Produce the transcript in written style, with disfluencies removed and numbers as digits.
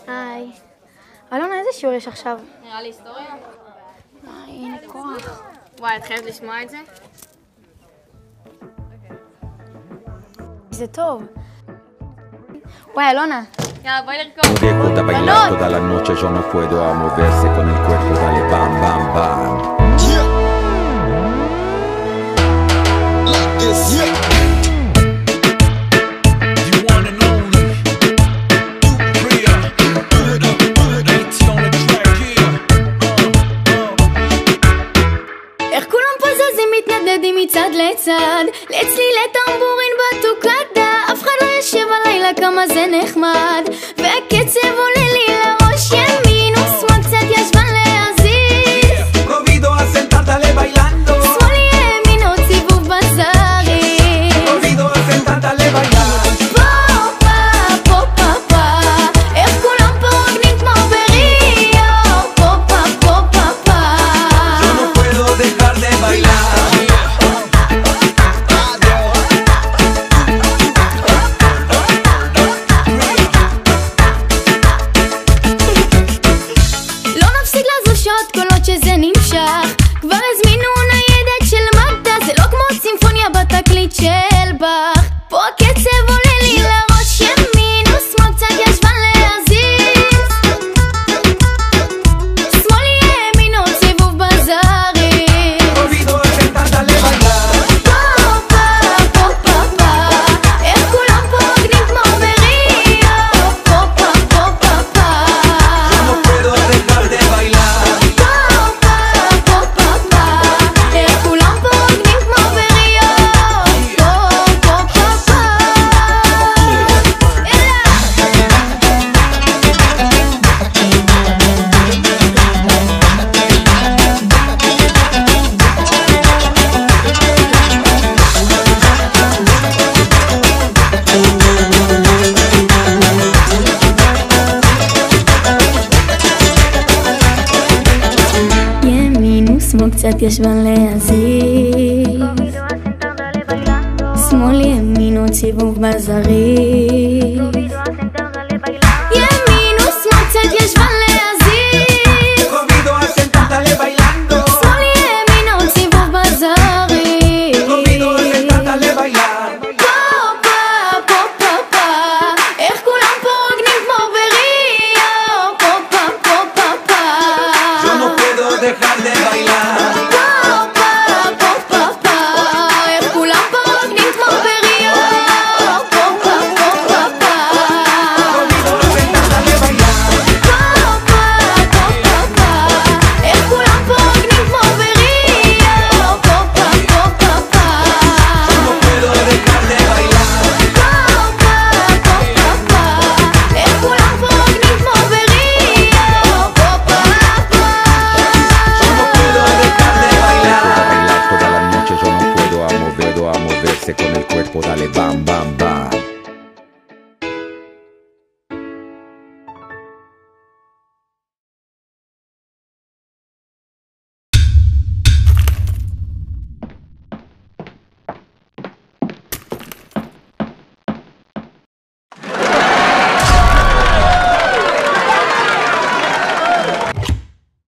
היי. אלונה, איזה שיעור יש עכשיו? נראה לי היסטוריה. אין לי כוח. וואי, את חייבת לשמוע את זה? זה טוב. וואי, אלונה. יאללה, בואי לרקוד. Diego da bailar toda la noche, yo no puedo a moverse con el cuerpo, dale bam bam bam. איך כולם פה זזים מתנדנדים מצד לצד לצלילי טמבורין בטוקדה אף אחד לא יושב הלילה כמה זה נחמד והקצב עולה לי לראש ימין ושמאל קצת ישבן להזיז Provido a sentártale bailando שמאל ימין עוד סיבוב בזרים Provido a sentártale bailando פה פה פה איך כולם פה רוקדים כמו בריו פה Yo no puedo dejar de bailar לא נפסיק לזוז שעות כל עוד שזה נמשך כבר הזמינו ניידת של מד"א זה לא כמו סימפוניה בתקליט של באך פה הקצב עולה לי לראש ימין ושמאל קצת ישבן להזיז שמאל ימין עוד סיבוב בזרים Provido a sentártale bailando פה איך כולם פה רוקדים כמו בריו פה Yo no puedo dejar de bailar איך כולם פה רוקדים כמו בריו ימין ושמאל קצת ישבן להזיז שמאל ימין עוד סיבוב בזרים ימין ושמאל קצת ישבן להזיז Provido a sentártale bailando שמאל ימין עוד סיבוב בזרים Provido a sentártale bailando פה איך כולם פה רוקדים כמו בריו פה Yo no puedo dejar de bailar